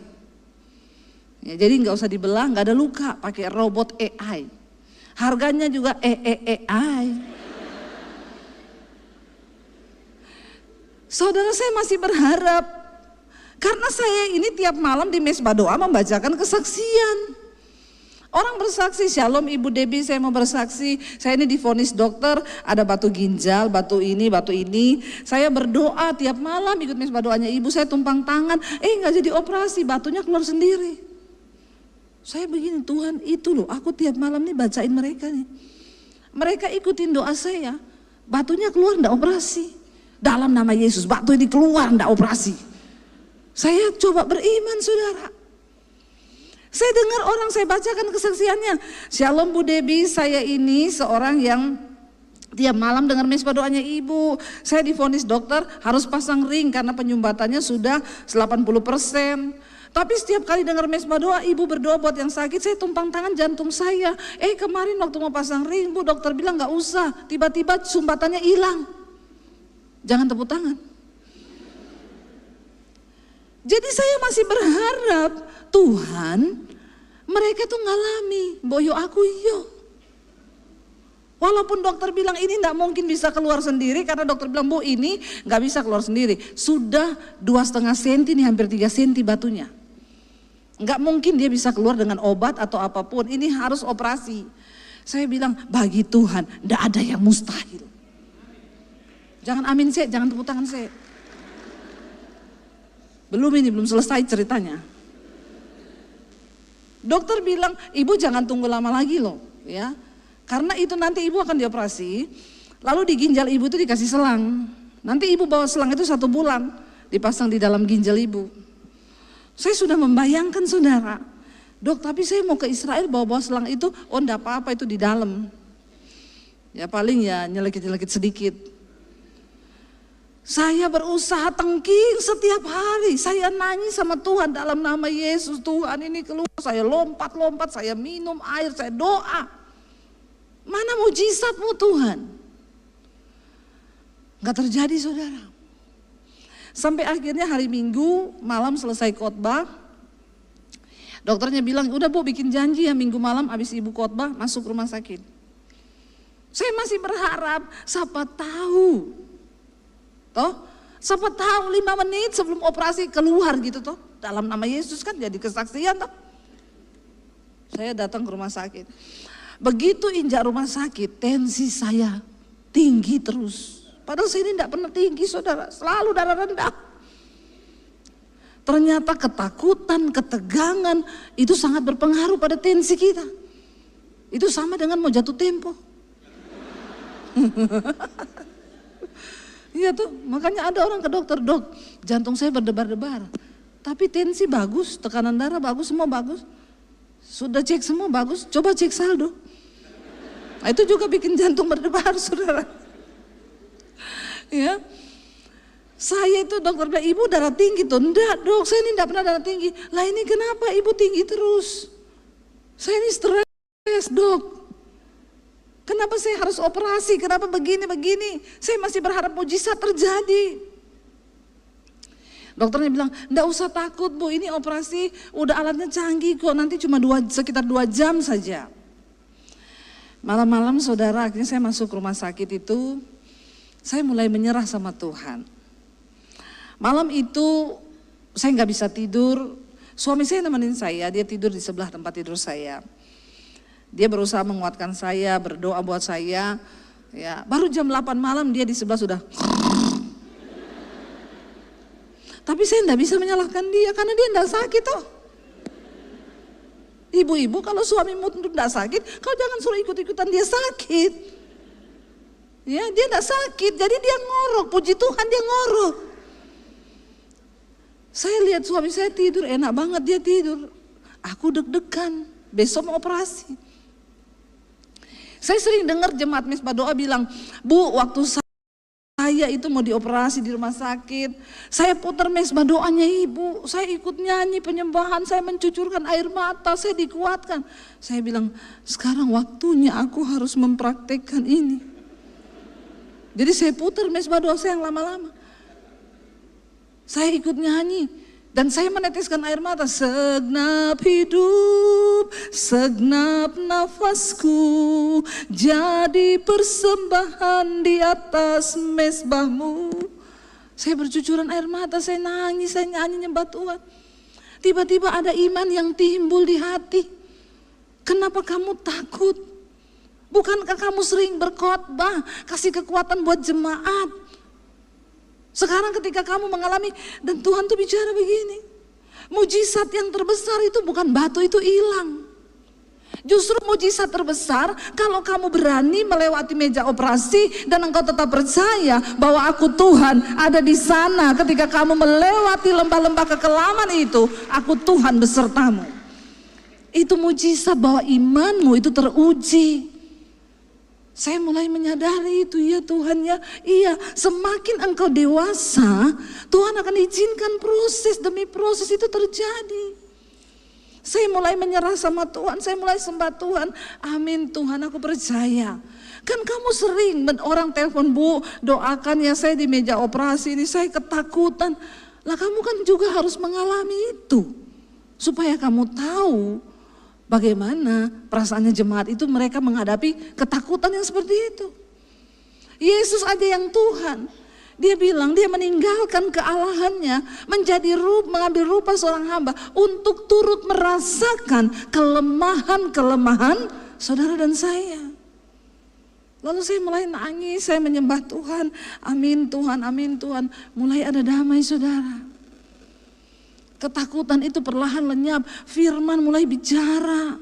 Ya, jadi nggak usah dibelah, nggak ada luka, pakai robot AI. Harganya juga AI. Saudara, saya masih berharap, karena saya ini tiap malam di mesbah doa membacakan kesaksian. Orang bersaksi, shalom Ibu Debbie, saya mau bersaksi, saya ini divonis dokter, ada batu ginjal, batu ini. Saya berdoa tiap malam ikut mesbah doanya ibu, saya tumpang tangan, nggak jadi operasi, batunya keluar sendiri. Saya begini, Tuhan itu loh, aku tiap malam nih bacain mereka nih. Mereka ikutin doa saya, batunya keluar enggak operasi. Dalam nama Yesus, batu ini keluar enggak operasi. Saya coba beriman, saudara. Saya dengar orang, saya bacakan kesaksiannya. Shalom Bu Debbie, saya ini seorang yang tiap malam dengar mesbah doanya ibu. Saya divonis dokter harus pasang ring karena penyumbatannya sudah 80%. Tapi setiap kali dengar mesbah doa, ibu berdoa buat yang sakit, saya tumpang tangan jantung saya. Kemarin waktu mau pasang ring, Bu, dokter bilang gak usah. Tiba-tiba sumbatannya hilang. Jangan tepuk tangan. Jadi saya masih berharap Tuhan, mereka tuh ngalami, boyo aku yo. Walaupun dokter bilang ini enggak mungkin bisa keluar sendiri, karena dokter bilang Bu ini enggak bisa keluar sendiri. Sudah 2,5 cm nih, hampir 3 cm batunya. Enggak mungkin dia bisa keluar dengan obat atau apapun, ini harus operasi. Saya bilang bagi Tuhan enggak ada yang mustahil. Jangan amin sih, jangan tepuk tangan sih. Belum selesai ceritanya. Dokter bilang, ibu jangan tunggu lama lagi loh, ya. Karena itu nanti ibu akan dioperasi, lalu di ginjal ibu itu dikasih selang. Nanti ibu bawa selang itu 1 bulan, dipasang di dalam ginjal ibu. Saya sudah membayangkan, saudara, Dok, tapi saya mau ke Israel bawa selang itu, enggak apa-apa itu di dalam. Ya paling ya nyelekit-nyelekit sedikit. Saya berusaha tengking setiap hari, saya nangis sama Tuhan dalam nama Yesus, Tuhan ini keluar, saya lompat-lompat, saya minum air, saya doa. Mana mujizatmu Tuhan? Gak terjadi, saudara. Sampai akhirnya hari Minggu malam selesai khotbah, dokternya bilang, udah Bu bikin janji ya Minggu malam habis ibu khotbah masuk rumah sakit. Saya masih berharap, siapa tahu. Siapa tahu 5 menit sebelum operasi keluar gitu toh. Dalam nama Yesus kan jadi kesaksian toh. Saya datang ke rumah sakit. Begitu injak rumah sakit, tensi saya tinggi terus. Padahal saya ini tidak pernah tinggi, saudara, selalu darah rendah. Ternyata ketakutan, ketegangan itu sangat berpengaruh pada tensi kita. Itu sama dengan mau jatuh tempo. Iya tuh, makanya ada orang ke dokter, Dok, jantung saya berdebar-debar. Tapi tensi bagus, tekanan darah bagus, semua bagus. Sudah cek semua bagus, coba cek saldo. Nah, itu juga bikin jantung berdebar, saudara. Ya, saya itu dokter bilang, ibu darah tinggi tuh. Enggak Dok, saya ini enggak pernah darah tinggi. Lah ini kenapa ibu tinggi terus? Saya ini stres Dok. Kenapa saya harus operasi? Kenapa begini? Saya masih berharap mujizat terjadi. Dokternya bilang, enggak usah takut Bu, ini operasi udah alatnya canggih kok, nanti cuma sekitar 2 jam saja. Malam-malam, saudara, akhirnya saya masuk rumah sakit itu, saya mulai menyerah sama Tuhan. Malam itu saya nggak bisa tidur, suami saya nemenin saya, dia tidur di sebelah tempat tidur saya. Dia berusaha menguatkan saya, berdoa buat saya. Ya, baru jam 8 malam dia di sebelah sudah. Tapi saya enggak bisa menyalahkan dia karena dia enggak sakit toh. Ibu-ibu kalau suamimu enggak sakit, kau jangan suruh ikut-ikutan dia sakit. Ya, dia enggak sakit, jadi dia ngorok, puji Tuhan dia ngorok. Saya lihat suami saya tidur, enak banget dia tidur. Aku deg-degan, besok mau operasi. Saya sering dengar jemaat mesbah doa bilang, Bu, waktu saya saya itu mau dioperasi di rumah sakit. Saya putar mesbah doanya ibu, saya ikut nyanyi penyembahan, saya mencucurkan air mata, saya dikuatkan. Saya bilang, sekarang waktunya aku harus mempraktekkan ini. Jadi saya putar mesbah doa saya yang lama-lama. Saya ikut nyanyi dan saya meneteskan air mata. Segenap hidup, segenap nafasku jadi persembahan di atas mesbahmu. Saya bercucuran air mata, saya nangis, saya nyanyi nyembah Tuhan. Tiba-tiba ada iman yang timbul di hati. Kenapa kamu takut? Bukankah kamu sering berkhotbah, kasih kekuatan buat jemaat? Sekarang ketika kamu mengalami, dan Tuhan tuh bicara begini, mujizat yang terbesar itu bukan batu itu hilang. Justru mujizat terbesar kalau kamu berani melewati meja operasi dan engkau tetap percaya bahwa aku Tuhan ada di sana. Ketika kamu melewati lembah-lembah kekelaman itu, aku Tuhan besertamu. Itu mujizat bahwa imanmu itu teruji. Saya mulai menyadari itu, ya Tuhan ya, iya, semakin engkau dewasa, Tuhan akan izinkan proses demi proses itu terjadi. Saya mulai menyerah sama Tuhan, saya mulai sembah Tuhan, amin Tuhan aku percaya. Kan kamu sering, orang telepon, Bu doakan ya saya di meja operasi ini, saya ketakutan. Lah kamu kan juga harus mengalami itu, supaya kamu tahu bagaimana perasaannya jemaat itu mereka menghadapi ketakutan yang seperti itu. Yesus aja yang Tuhan, dia bilang dia meninggalkan kealahannya, mengambil rupa seorang hamba untuk turut merasakan kelemahan-kelemahan saudara dan saya. Lalu saya mulai nangis, saya menyembah Tuhan, amin Tuhan, amin Tuhan. Mulai ada damai saudara. Ketakutan itu perlahan lenyap, firman mulai bicara.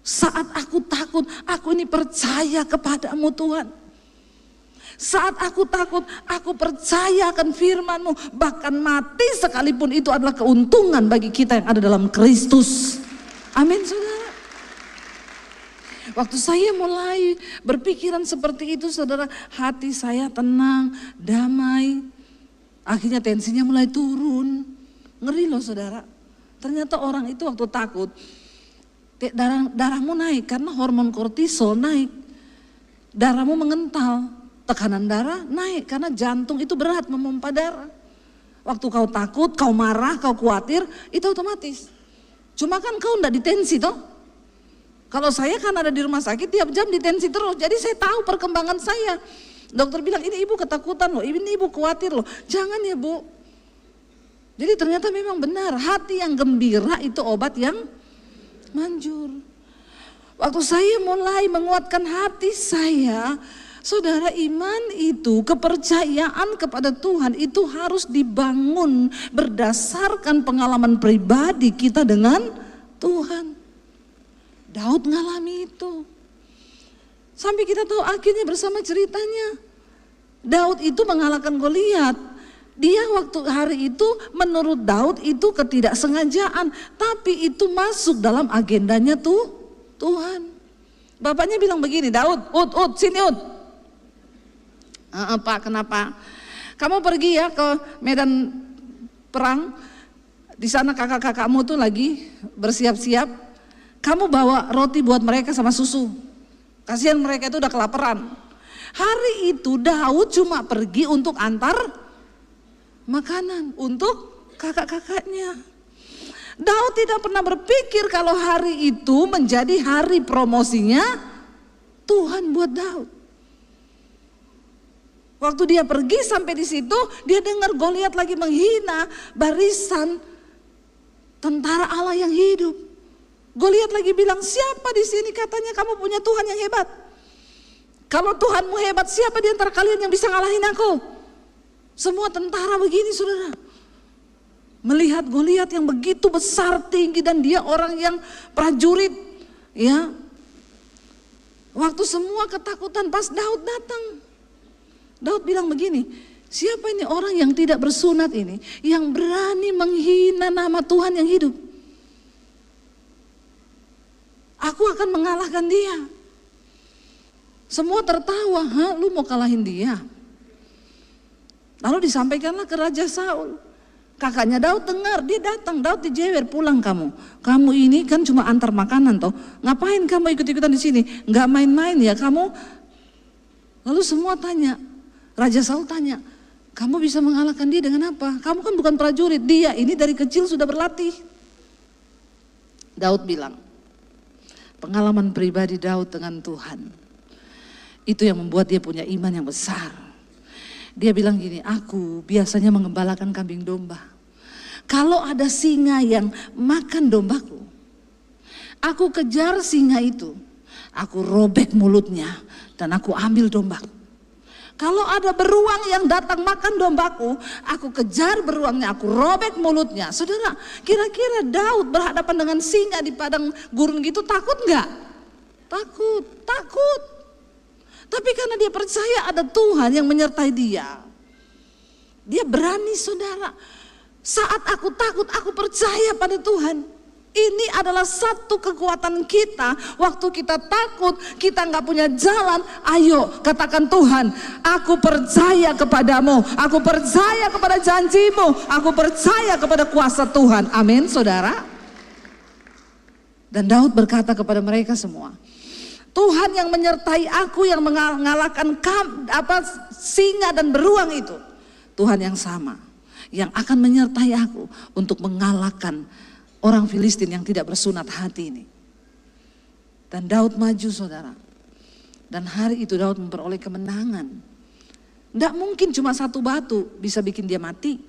Saat aku takut, aku ini percaya kepadamu Tuhan. Saat aku takut, aku percaya akan firman-Mu. Bahkan mati sekalipun itu adalah keuntungan bagi kita yang ada dalam Kristus. Amin saudara. Waktu saya mulai berpikiran seperti itu saudara, hati saya tenang, damai. Akhirnya tensinya mulai turun. Ngeri loh saudara, ternyata orang itu waktu takut, darahmu naik karena hormon kortisol naik. Darahmu mengental, tekanan darah naik karena jantung itu berat memompa darah. Waktu kau takut, kau marah, kau khawatir, itu otomatis. Cuma kan kau enggak ditensi toh. Kalau saya kan ada di rumah sakit tiap jam ditensi terus, jadi saya tahu perkembangan saya. Dokter bilang ini ibu ketakutan loh, ini ibu khawatir loh, jangan ya bu. Jadi ternyata memang benar, hati yang gembira itu obat yang manjur. Waktu saya mulai menguatkan hati saya, saudara, iman itu, kepercayaan kepada Tuhan itu harus dibangun berdasarkan pengalaman pribadi kita dengan Tuhan. Daud ngalami itu. Sampai kita tahu akhirnya bersama ceritanya. Daud itu mengalahkan Goliat. Dia waktu hari itu menurut Daud itu ketidaksengajaan, tapi itu masuk dalam agendanya Tuhan. Bapaknya bilang begini, Daud, sini Pak, kenapa? Kamu pergi ya ke medan perang, di sana kakak-kakakmu tuh lagi bersiap-siap, kamu bawa roti buat mereka sama susu. Kasihan mereka itu udah kelaparan. Hari itu Daud cuma pergi untuk antar makanan untuk kakak-kakaknya. Daud tidak pernah berpikir kalau hari itu menjadi hari promosinya Tuhan buat Daud. Waktu dia pergi sampai di situ, dia dengar Goliat lagi menghina barisan tentara Allah yang hidup. Goliat lagi bilang, siapa di sini katanya kamu punya Tuhan yang hebat? Kalau Tuhanmu hebat, siapa di antara kalian yang bisa ngalahin aku? Semua tentara begini saudara, melihat Goliat yang begitu besar tinggi dan dia orang yang prajurit, ya. Waktu semua ketakutan pas Daud datang, Daud bilang begini, siapa ini orang yang tidak bersunat ini, yang berani menghina nama Tuhan yang hidup? Aku akan mengalahkan dia. Semua tertawa, lu mau kalahin dia? Lalu disampaikanlah ke Raja Saul. Kakaknya Daud dengar, dia datang, Daud dijewer, pulang kamu. Kamu ini kan cuma antar makanan toh. Ngapain kamu ikut-ikutan di sini? Nggak main-main ya kamu. Lalu semua tanya, Raja Saul tanya, kamu bisa mengalahkan dia dengan apa? Kamu kan bukan prajurit, dia ini dari kecil sudah berlatih. Daud bilang, pengalaman pribadi Daud dengan Tuhan, itu yang membuat dia punya iman yang besar. Dia bilang gini, aku biasanya mengembalakan kambing domba. Kalau ada singa yang makan dombaku, aku kejar singa itu, aku robek mulutnya dan aku ambil dombaku. Kalau ada beruang yang datang makan dombaku, aku kejar beruangnya, aku robek mulutnya. Saudara, kira-kira Daud berhadapan dengan singa di padang gurun gitu takut nggak? Takut. Tapi karena dia percaya ada Tuhan yang menyertai dia, dia berani saudara. Saat aku takut, aku percaya pada Tuhan. Ini adalah satu kekuatan kita. Waktu kita takut, kita nggak punya jalan, ayo katakan Tuhan, aku percaya kepadamu, aku percaya kepada janjimu, aku percaya kepada kuasa Tuhan. Amin saudara. Dan Daud berkata kepada mereka semua, Tuhan yang menyertai aku, yang mengalahkan singa dan beruang itu, Tuhan yang sama, yang akan menyertai aku untuk mengalahkan orang Filistin yang tidak bersunat hati ini. Dan Daud maju saudara. Dan hari itu Daud memperoleh kemenangan. Tidak mungkin cuma satu batu bisa bikin dia mati.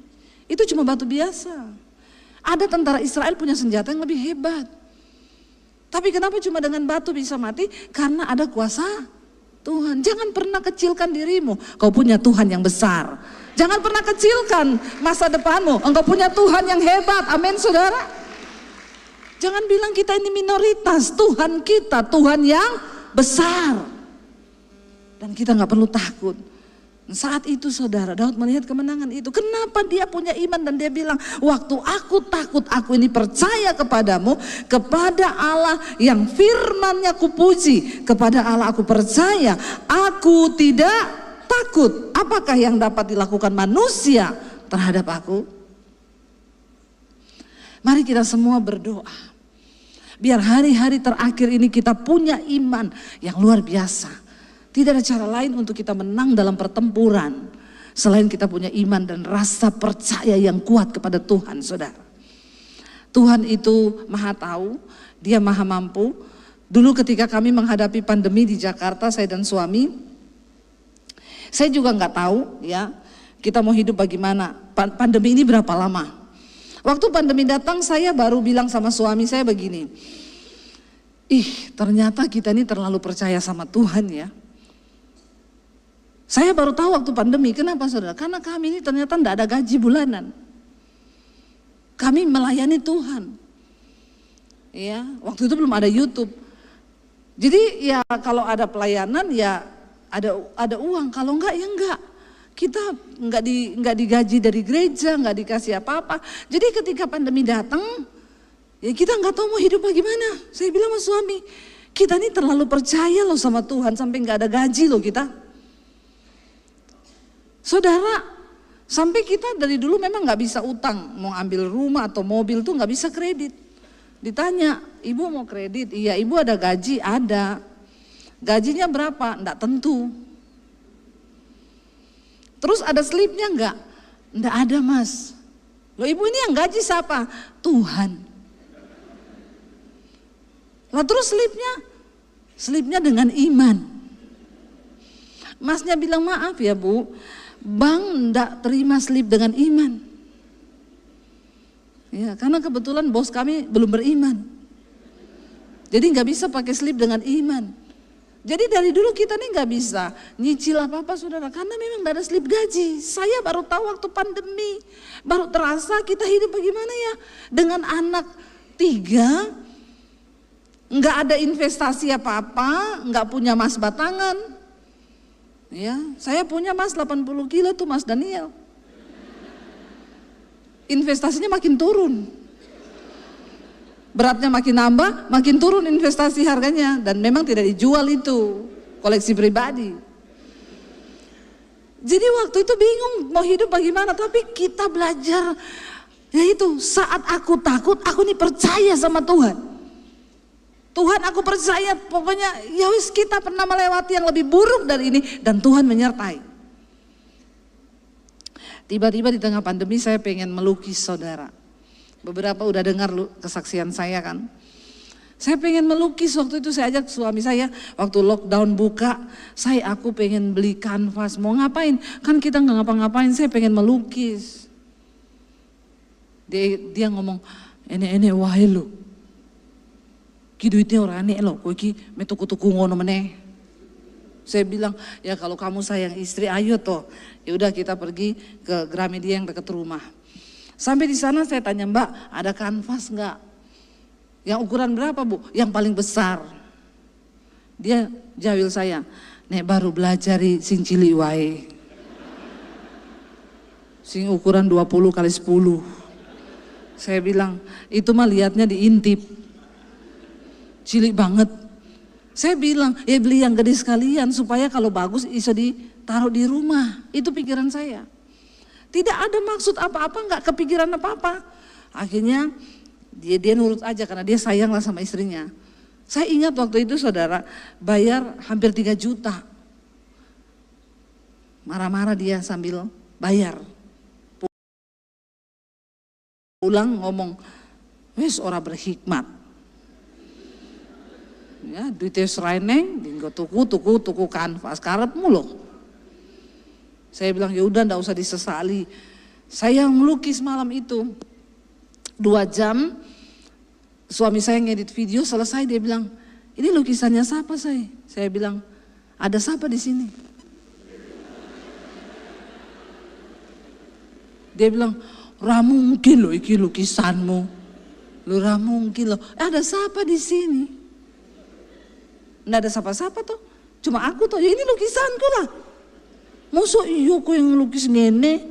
Itu cuma batu biasa. Ada tentara Israel punya senjata yang lebih hebat. Tapi kenapa cuma dengan batu bisa mati? Karena ada kuasa Tuhan. Jangan pernah kecilkan dirimu. Kau punya Tuhan yang besar. Jangan pernah kecilkan masa depanmu. Engkau punya Tuhan yang hebat. Amin saudara. Jangan bilang kita ini minoritas. Tuhan kita Tuhan yang besar. Dan kita gak perlu takut. Saat itu saudara, Daud melihat kemenangan itu. Kenapa dia punya iman dan dia bilang, waktu aku takut, aku ini percaya kepadamu, kepada Allah yang firman-Nya kupuji, kepada Allah aku percaya, aku tidak takut. Apakah yang dapat dilakukan manusia terhadap aku? Mari kita semua berdoa. Biar hari-hari terakhir ini kita punya iman yang luar biasa. Tidak ada cara lain untuk kita menang dalam pertempuran selain kita punya iman dan rasa percaya yang kuat kepada Tuhan, saudara. Tuhan itu maha tahu, Dia maha mampu. Dulu ketika kami menghadapi pandemi di Jakarta, saya dan suami, saya juga nggak tahu ya kita mau hidup bagaimana. Pandemi ini berapa lama? Waktu pandemi datang, saya baru bilang sama suami saya begini, ternyata kita ini terlalu percaya sama Tuhan ya. Saya baru tahu waktu pandemi, kenapa saudara? Karena kami ini ternyata tidak ada gaji bulanan. Kami melayani Tuhan. Ya, waktu itu belum ada YouTube. Jadi ya kalau ada pelayanan ya ada uang, kalau enggak ya enggak. Kita enggak digaji dari gereja, enggak dikasih apa-apa. Jadi ketika pandemi datang, ya kita enggak tahu mau hidup bagaimana. Saya bilang sama suami, kita ini terlalu percaya loh sama Tuhan sampai enggak ada gaji loh kita. Saudara, sampai kita dari dulu memang nggak bisa utang, mau ambil rumah atau mobil tuh nggak bisa kredit. Ditanya, ibu mau kredit? Iya, ibu ada gaji? Ada. Gajinya berapa? Nggak tentu. Terus ada slipnya nggak? Nggak ada mas. Loh ibu ini yang gaji siapa? Tuhan. Lah terus slipnya? Slipnya dengan iman. Masnya bilang maaf ya bu, bank enggak terima slip dengan iman. Ya, karena kebetulan bos kami belum beriman. Jadi nggak bisa pakai slip dengan iman. Jadi dari dulu kita nih nggak bisa nyicil apa-apa saudara, karena memang nggak ada slip gaji. Saya baru tahu waktu pandemi, baru terasa kita hidup bagaimana ya. Dengan anak 3, nggak ada investasi apa-apa, nggak punya emas batangan. Ya, saya punya mas 80 kilo tuh mas Daniel. Investasinya makin turun. Beratnya makin nambah, makin turun investasi harganya. Dan memang tidak dijual itu, koleksi pribadi. Jadi waktu itu bingung mau hidup bagaimana, tapi kita belajar. Yaitu saat aku takut, aku nih percaya sama Tuhan. Tuhan aku percaya, pokoknya ya wis kita pernah melewati yang lebih buruk dari ini dan Tuhan menyertai. Tiba-tiba di tengah pandemi saya pengen melukis saudara. Beberapa udah dengar kesaksian saya kan. Saya pengen melukis, waktu itu saya ajak suami saya, waktu lockdown buka, aku pengen beli kanvas, mau ngapain? Kan kita nggak ngapa-ngapain, saya pengen melukis. Dia ngomong, ini wahai lo, ki duitnya orang aneh lo, kok ki metuku-tuku ngono meneh. Saya bilang, ya kalau kamu sayang istri, ayo toh, ya udah kita pergi ke Gramedia yang dekat rumah. Sampai di sana saya tanya, Mbak, ada kanvas nggak? Yang ukuran berapa Bu? Yang paling besar. Dia jawil saya, nek baru belajar sing cilik wae. Sing ukuran 20 kali 10. Saya bilang, itu mah lihatnya diintip. Cilik banget. Saya bilang, ya beli yang gede sekalian supaya kalau bagus bisa ditaruh di rumah. Itu pikiran saya. Tidak ada maksud apa-apa, nggak kepikiran apa-apa. Akhirnya dia nurut aja karena dia sayang lah sama istrinya. Saya ingat waktu itu saudara bayar hampir 3 juta. Marah-marah dia sambil bayar. Pulang ngomong, wes ora berhikmat. Ya duitnya seraineng, dinggo tuku kanvas, karepmu loh. Saya bilang ya udah ndak usah disesali. Saya melukis malam itu 2 jam, suami saya ngedit video, selesai dia bilang, ini lukisannya siapa saya? Saya bilang, ada siapa di sini? Dia bilang, ra mungkin loh iki lukisanmu. Lu ra mungkin loh, ada siapa di sini? Nggak ada siapa-siapa tuh, cuma aku tuh, ya ini lukisanku lah. Masa iya kok yang lukis ngene?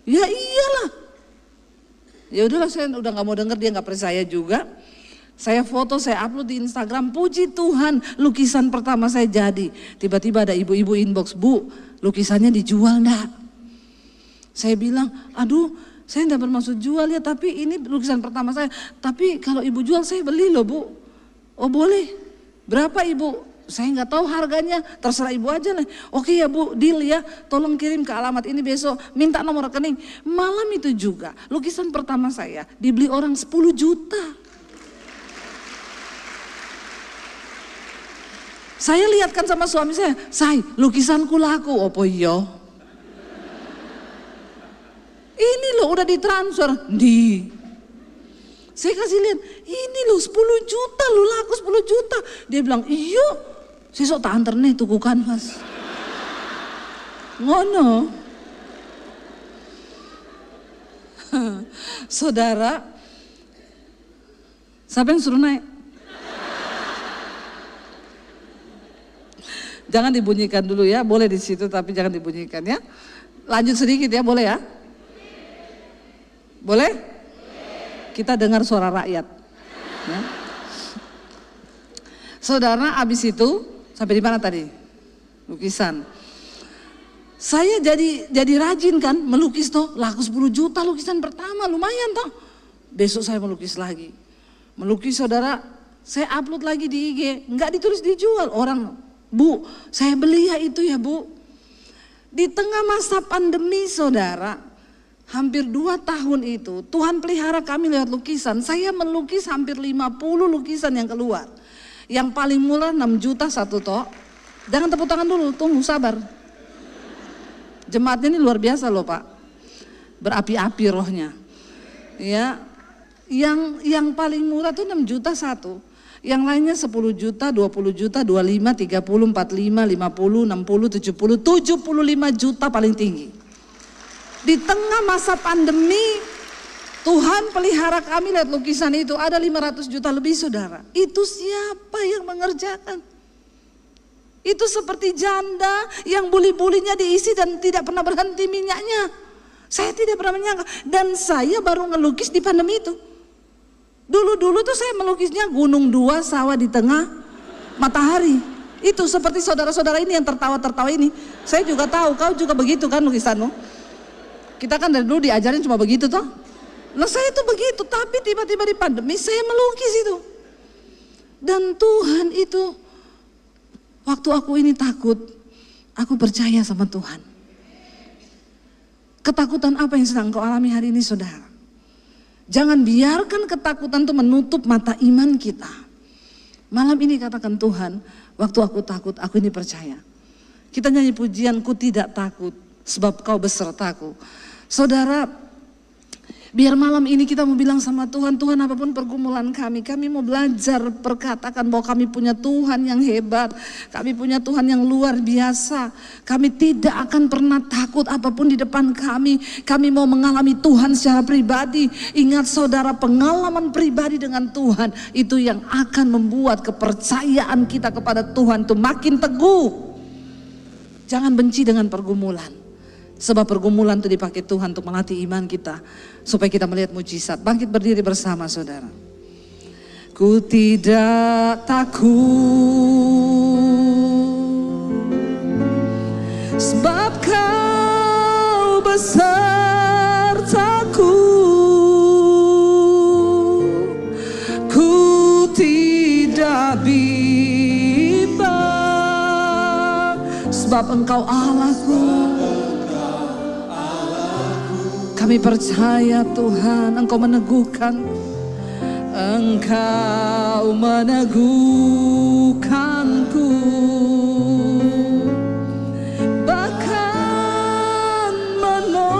Ya iyalah. Ya udahlah, saya udah nggak mau denger, dia nggak percaya juga. Saya foto, saya upload di Instagram, puji Tuhan lukisan pertama saya jadi. Tiba-tiba ada ibu-ibu inbox, Bu lukisannya dijual enggak? Saya bilang, aduh saya enggak bermaksud jual ya, tapi ini lukisan pertama saya. Tapi kalau ibu jual saya beli loh Bu. Oh boleh, berapa ibu? Saya nggak tahu harganya, terserah ibu aja lah. Oke ya Bu, deal ya, tolong kirim ke alamat ini besok, minta nomor rekening. Malam itu juga, lukisan pertama saya dibeli orang 10 juta. Saya lihatkan sama suami saya, lukisanku laku, opo iya? Ini loh udah ditransfer, saya kasih lihat, ini loh 10 juta, lo laku 10 juta. Dia bilang, iya, sesok tak antar nih tuku kanvas. Ngono. Saudara, siapa yang suruh naik? Jangan dibunyikan dulu ya, boleh di situ tapi jangan dibunyikan ya. Lanjut sedikit ya, boleh ya? Boleh? Kita dengar suara rakyat. Ya. Saudara, abis itu sampai di mana tadi? Lukisan. Saya jadi rajin kan melukis toh, laku 10 juta lukisan pertama, lumayan toh. Besok saya melukis lagi. Melukis saudara, saya upload lagi di IG, nggak ditulis dijual. Orang, Bu, saya beli ya itu ya Bu. Di tengah masa pandemi saudara, hampir 2 tahun itu Tuhan pelihara kami lewat lukisan. Saya melukis hampir 50 lukisan yang keluar. Yang paling murah 6 juta satu toh. Jangan tepuk tangan dulu, tunggu sabar. Jemaatnya ini luar biasa loh Pak. Berapi-api rohnya. Ya, yang paling murah tuh 6 juta satu. Yang lainnya 10 juta, 20 juta, 25, 30, 45, 50, 60, 70, 75 juta paling tinggi. Di tengah masa pandemi, Tuhan pelihara kami lihat lukisan itu, ada 500 juta lebih saudara. Itu siapa yang mengerjakan? Itu seperti janda yang buli-bulinya diisi dan tidak pernah berhenti minyaknya. Saya tidak pernah menyangka, dan saya baru ngelukis di pandemi itu. Dulu tuh saya melukisnya gunung 2, sawah di tengah matahari. Itu seperti saudara-saudara ini yang tertawa-tertawa ini. Saya juga tahu, kau juga begitu kan lukisanmu. Kita kan dari dulu diajarin cuma begitu toh. Nah saya itu begitu, tapi tiba-tiba di pandemi saya melukis itu. Dan Tuhan itu, waktu aku ini takut, aku percaya sama Tuhan. Ketakutan apa yang sedang kau alami hari ini saudara? Jangan biarkan ketakutan itu menutup mata iman kita. Malam ini katakan Tuhan, waktu aku takut, aku ini percaya. Kita nyanyi pujian, ku tidak takut sebab kau besertaku. Saudara, biar malam ini kita mau bilang sama Tuhan, Tuhan apapun pergumulan kami mau belajar perkatakan bahwa kami punya Tuhan yang hebat. Kami punya Tuhan yang luar biasa. Kami tidak akan pernah takut apapun di depan kami. Kami mau mengalami Tuhan secara pribadi. Ingat saudara, pengalaman pribadi dengan Tuhan itu yang akan membuat kepercayaan kita kepada Tuhan itu makin teguh. Jangan benci dengan pergumulan. Sebab pergumulan itu dipakai Tuhan untuk melatih iman kita. Supaya kita melihat mujizat. Bangkit berdiri bersama saudara. Ku tidak takut. Sebab kau besertaku. Ku tidak bimbang. Sebab engkau Allahku. Kami percaya Tuhan, Engkau meneguhkan. Engkau meneguhkanku. Bahkan menolongku.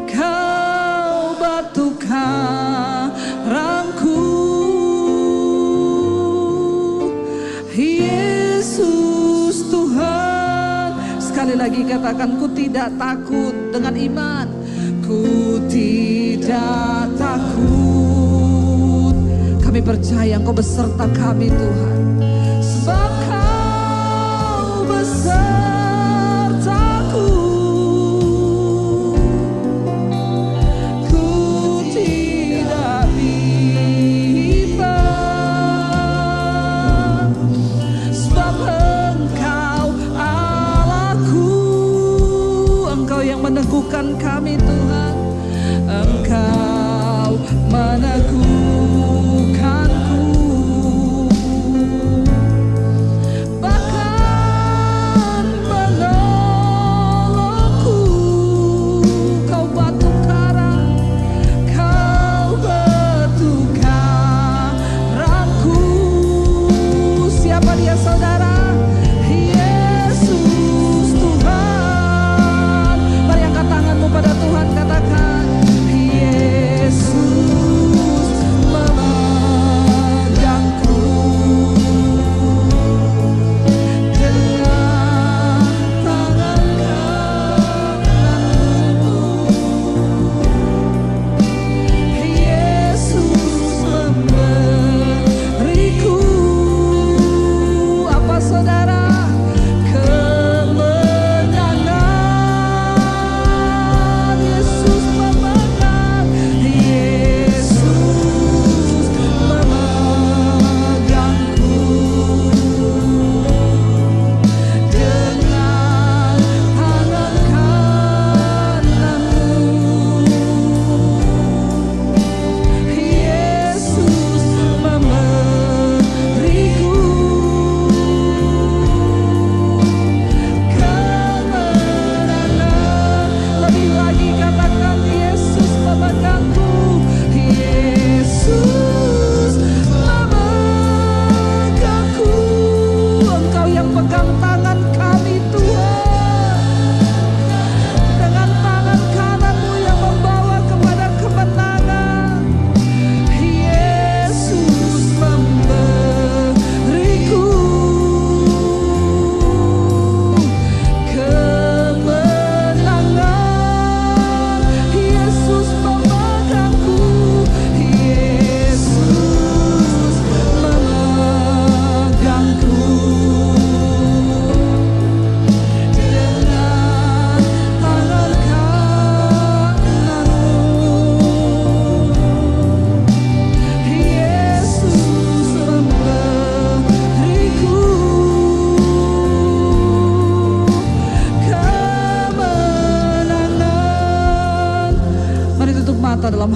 Kau batu karangku. Yesus Tuhan. Sekali lagi katakan, ku tidak takut dengan iman. Ku tidak takut. Kami percaya Engkau beserta kami Tuhan. Sebab Kau besertaku. Ku tidak bimbang. Sebab Engkau yang meneguhkan kami Tuhan. Engkau meneguhkanku. Bahkan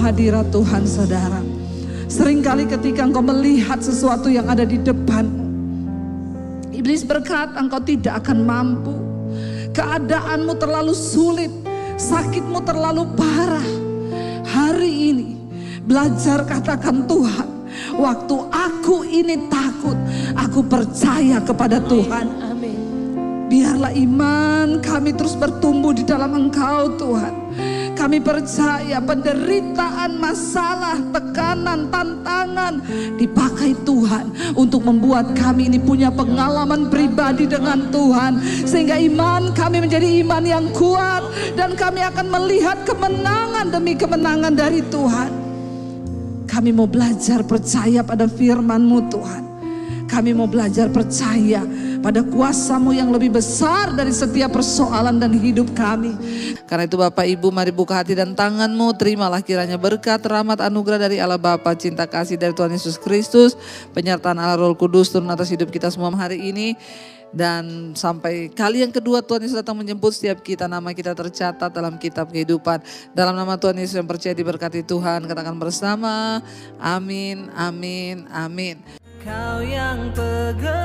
hadirat Tuhan, saudara. Seringkali ketika engkau melihat sesuatu yang ada di depanmu, iblis berkata engkau tidak akan mampu. Keadaanmu terlalu sulit, sakitmu terlalu parah. Hari ini belajar katakan, Tuhan, waktu aku ini takut, aku percaya kepada Tuhan. Amin. Biarlah iman kami terus bertumbuh di dalam Engkau, Tuhan. Kami percaya penderitaan, masalah, tekanan, tantangan dipakai Tuhan untuk membuat kami ini punya pengalaman pribadi dengan Tuhan. Sehingga iman kami menjadi iman yang kuat dan kami akan melihat kemenangan demi kemenangan dari Tuhan. Kami mau belajar percaya pada firman-Mu, Tuhan. Kami mau belajar percaya pada kuasa-Mu yang lebih besar dari setiap persoalan dan hidup kami. Karena itu Bapak Ibu, mari buka hati dan tangan-Mu. Terimalah kiranya berkat, rahmat, anugerah dari Allah Bapa, cinta kasih dari Tuhan Yesus Kristus, penyertaan Allah Roh Kudus turun atas hidup kita semua hari ini. Dan sampai kali yang kedua Tuhan Yesus datang menjemput setiap kita, nama kita tercatat dalam kitab kehidupan. Dalam nama Tuhan Yesus yang percaya diberkati Tuhan, katakan bersama, amin, amin, amin. Kau yang pegang